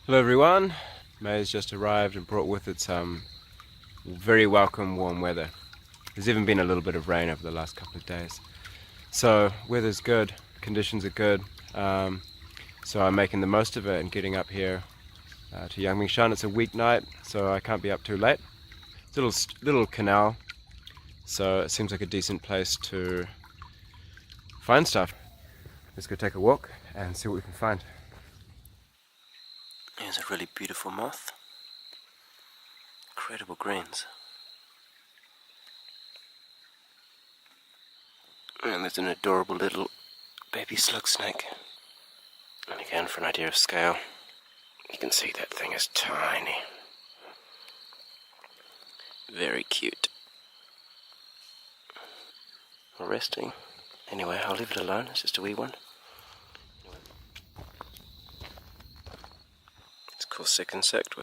Hello everyone, May has just arrived and brought with it some very welcome warm weather. There's even been a little bit of rain over the last couple of days. So weather's good, conditions are good, so I'm making the most of it and getting up here to Yangmingshan. It's a weeknight, so I can't be up too late. It's a little canal, so it seems like a decent place to find stuff. Let's go take a walk and see what we can find. Here's a really beautiful moth. Incredible greens. And there's an adorable little baby slug snake. And again, for an idea of scale, you can see that thing is tiny. Very cute. Resting. Anyway, I'll leave it alone. It's just a wee one. Cool sick insect.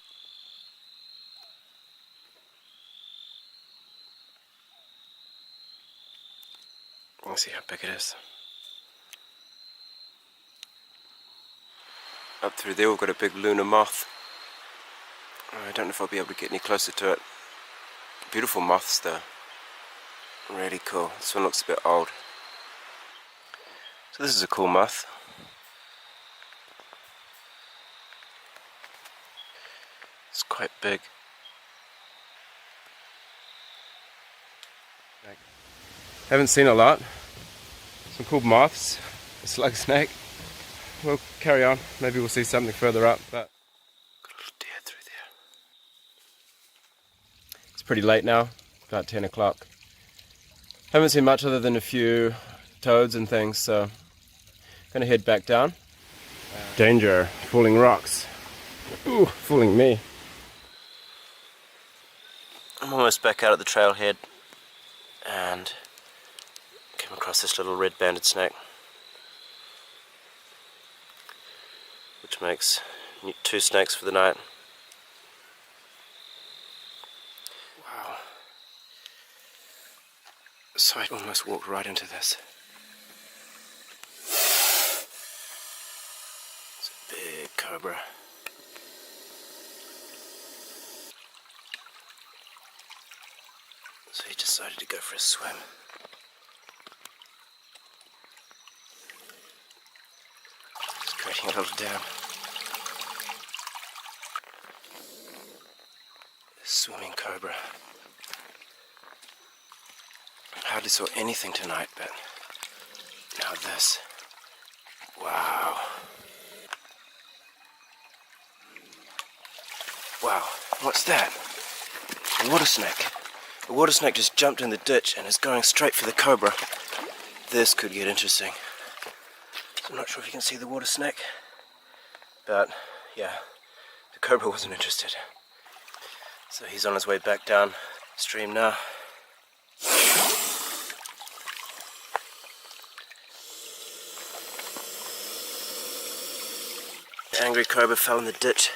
Let's see how big it is. Up through there we've got a big lunar moth. I don't know if I'll be able to get any closer to it. Beautiful moths though. Really cool. This one looks a bit old. So this is a cool moth. It's quite big. Haven't seen a lot. Some cool moths, a slug snake. We'll carry on. Maybe we'll see something further up, but got a little deer through there. It's pretty late now, about 10 o'clock. Haven't seen much other than a few toads and things, so gonna head back down. Danger, falling rocks. Ooh, fooling me. I'm almost back out at the trailhead and came across this little red-banded snake, which makes 2 snakes for the night. Wow. So I almost walked right into this. It's a big cobra. So he decided to go for a swim. Just creating a little dam. A swimming cobra. I hardly saw anything tonight, but now this. Wow. Wow, what's that? A water snake. The water snake just jumped in the ditch and is going straight for the cobra. This could get interesting. So I'm not sure if you can see the water snake, but yeah, the cobra wasn't interested. So he's on his way back down stream now. The angry cobra fell in the ditch.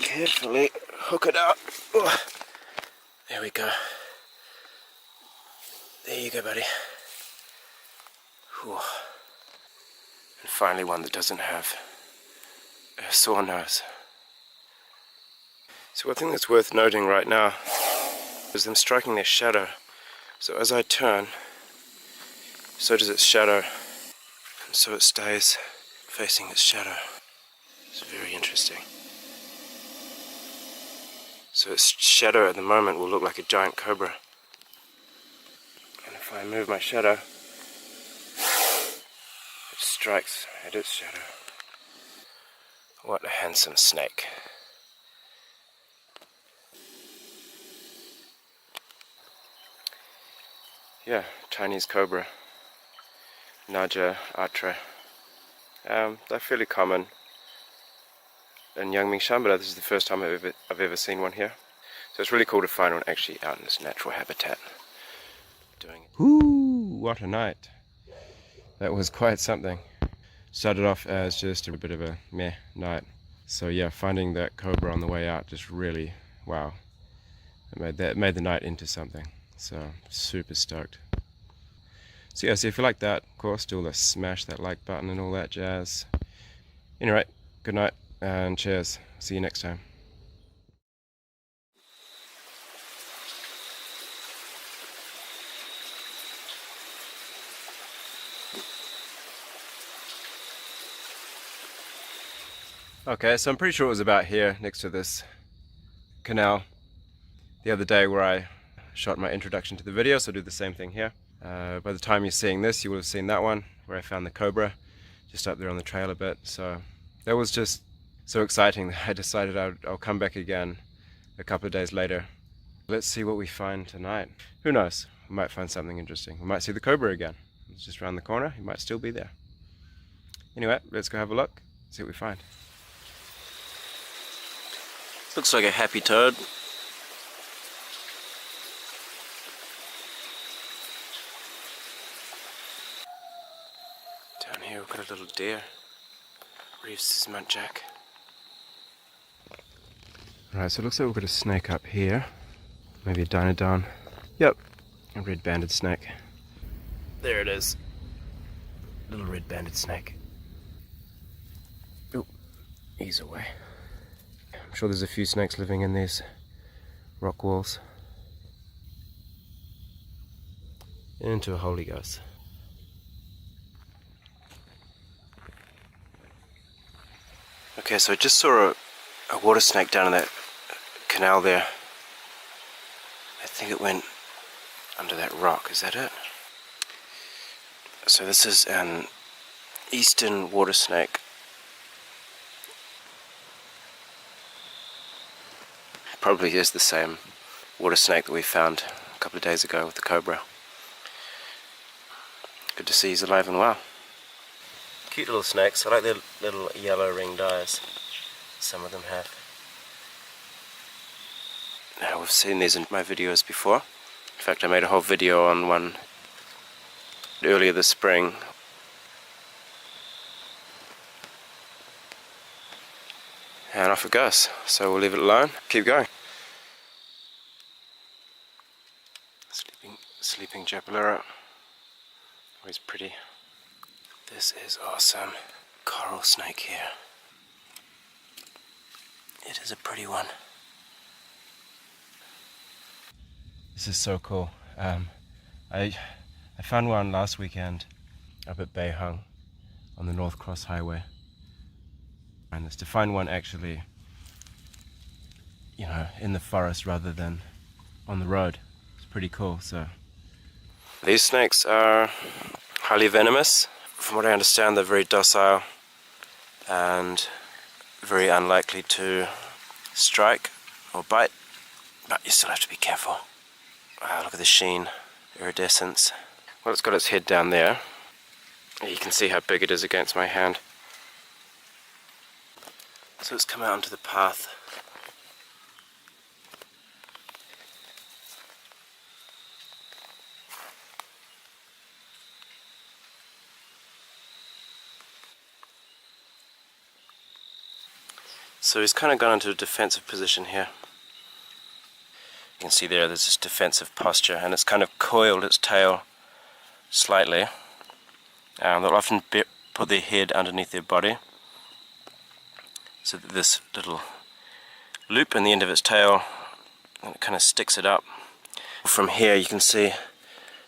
Carefully hook it out. Oh, there we go. There you go, buddy. Whew. And finally one that doesn't have a sore nose. So one thing that's worth noting right now is them striking their shadow. So as I turn, so does its shadow, and so it stays facing its shadow. It's very interesting. So its shadow at the moment will look like a giant cobra. And if I move my shadow, it strikes at its shadow. What a handsome snake. Yeah, Chinese Cobra. Naja Atra. They're fairly common in Yangmingshan, but this is the first time I've ever seen one here. So it's really cool to find one actually out in its natural habitat doing it. Ooh, what a night. That was quite something. Started off as just a bit of a meh night. So yeah, finding that cobra on the way out just really, wow. It made the night into something. So super stoked. So yeah, so if you like that, of course, do smash that like button and all that jazz. Anyway, good night and cheers. See you next time. Okay, so I'm pretty sure it was about here, next to this canal, the other day where I shot my introduction to the video, so I'll do the same thing here. By the time you're seeing this, you will have seen that one, where I found the cobra, just up there on the trail a bit. So that was just so exciting that I decided I'll come back again a couple of days later. Let's see what we find tonight. Who knows, we might find something interesting. We might see the cobra again. It's just around the corner, he might still be there. Anyway, let's go have a look, see what we find. Looks like a happy toad. Down here we've got a little deer. Reeves' muntjac. Right, so it looks like we've got a snake up here. Maybe a dinodon. Yep, a red-banded snake. There it is. Little red-banded snake. Oh, ease away. I'm sure there's a few snakes living in these rock walls. Into a holy ghost. Okay, so I just saw a water snake down in that canal there. I think it went under that rock, is that it? So this is an eastern water snake. Probably is the same water snake that we found a couple of days ago with the cobra. Good to see he's alive and well. Cute little snakes. I like their little yellow ringed eyes. Some of them have. Now we've seen these in my videos before. In fact, I made a whole video on one earlier this spring. And off it goes. So we'll leave it alone. Keep going. Sleeping Japalera. Always pretty. This is awesome. Coral snake here. It is a pretty one. This is so cool. I found one last weekend up at Beihang on the North Cross Highway. And it's to find one actually, you know, in the forest rather than on the road. It's pretty cool. So these snakes are highly venomous. From what I understand, they're very docile and very unlikely to strike or bite, but you still have to be careful. Wow, look at the sheen, iridescence. Well, it's got its head down there. You can see how big it is against my hand. So it's come out onto the path. So he's kind of gone into a defensive position here. You can see there's this defensive posture, and it's kind of coiled its tail slightly. They'll often put their head underneath their body, so that this little loop in the end of its tail, and it kind of sticks it up. From here you can see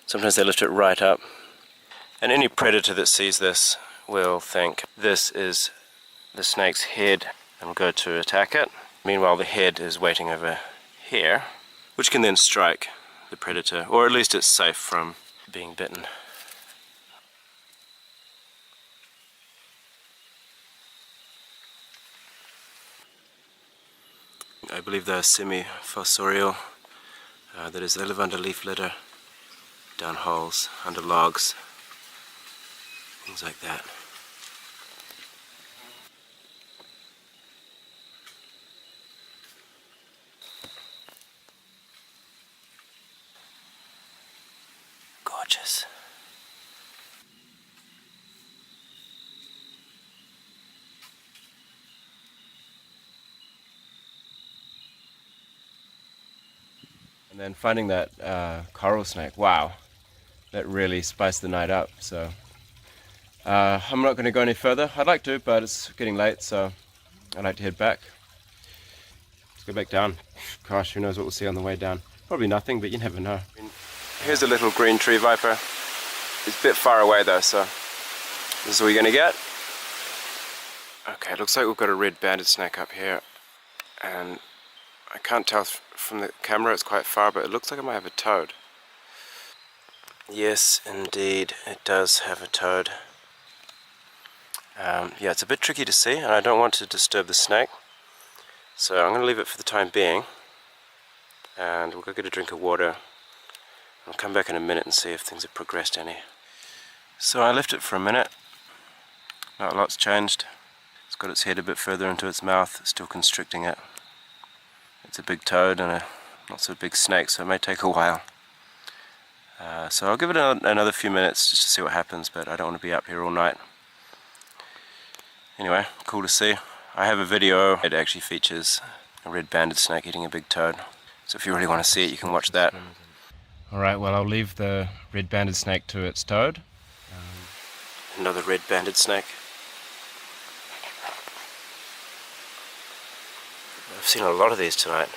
sometimes they lift it right up, and any predator that sees this will think this is the snake's head and will go to attack it. Meanwhile, the head is waiting over here, which can then strike the predator, or at least it's safe from being bitten. I believe they're semi-fossorial. That is, they live under leaf litter, down holes, under logs, things like that. gorgeous. And then finding that coral snake, wow, that really spiced the night up. So I'm not going to go any further. I'd like to, but it's getting late, so I'd like to head back. Let's go back down. Gosh, who knows what we'll see on the way down. Probably nothing, but you never know. Here's a little green tree viper. It's a bit far away though, so this is what you're going to get. Okay, looks like we've got a red banded snake up here, and I can't tell from the camera, it's quite far, but it looks like it might have a toad. Yes, indeed, it does have a toad. Yeah, it's a bit tricky to see, and I don't want to disturb the snake, so I'm going to leave it for the time being, and we'll go get a drink of water. I'll come back in a minute and see if things have progressed any. So I left it for a minute. Not a lot's changed. It's got its head a bit further into its mouth, still constricting it. It's a big toad and a not so big snake, so it may take a while. So I'll give it another few minutes just to see what happens, but I don't want to be up here all night. Anyway, cool to see. I have a video. It actually features a red banded snake eating a big toad. So if you really want to see it, you can watch that. Alright, well I'll leave the red banded snake to its toad. Another red banded snake. I've seen a lot of these tonight.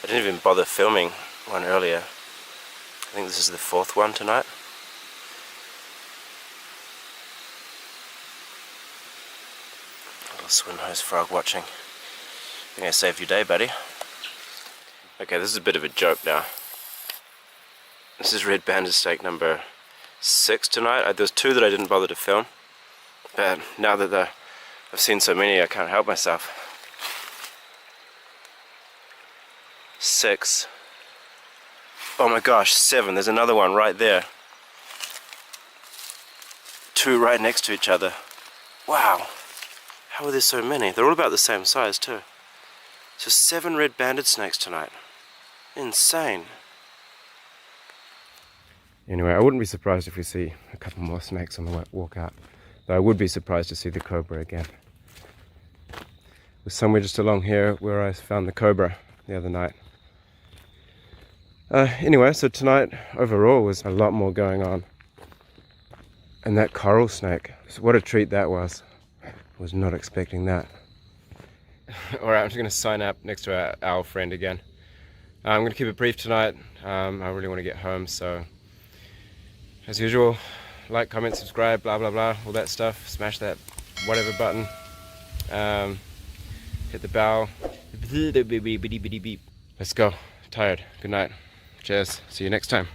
I didn't even bother filming one earlier. I think this is the fourth one tonight. Little Swinhoei's frog watching. I think I saved your day, buddy. Okay, this is a bit of a joke now. This is red banded snake number 6 tonight. There's 2 that I didn't bother to film, but now that I've seen so many, I can't help myself. 6. Oh my gosh, 7. There's another one right there. 2 right next to each other. Wow. How are there so many? They're all about the same size too. So 7 red banded snakes tonight. Insane. Anyway, I wouldn't be surprised if we see a couple more snakes on the walk out. Though I would be surprised to see the cobra again. It was somewhere just along here where I found the cobra the other night. Anyway, so tonight overall was a lot more going on. And that coral snake, what a treat that was. Was not expecting that. Alright, I'm just going to sign up next to our friend again. I'm going to keep it brief tonight. I really want to get home, so as usual, like, comment, subscribe, blah blah blah, all that stuff. Smash that whatever button. Hit the bell. Let's go. Tired. Good night. Cheers. See you next time.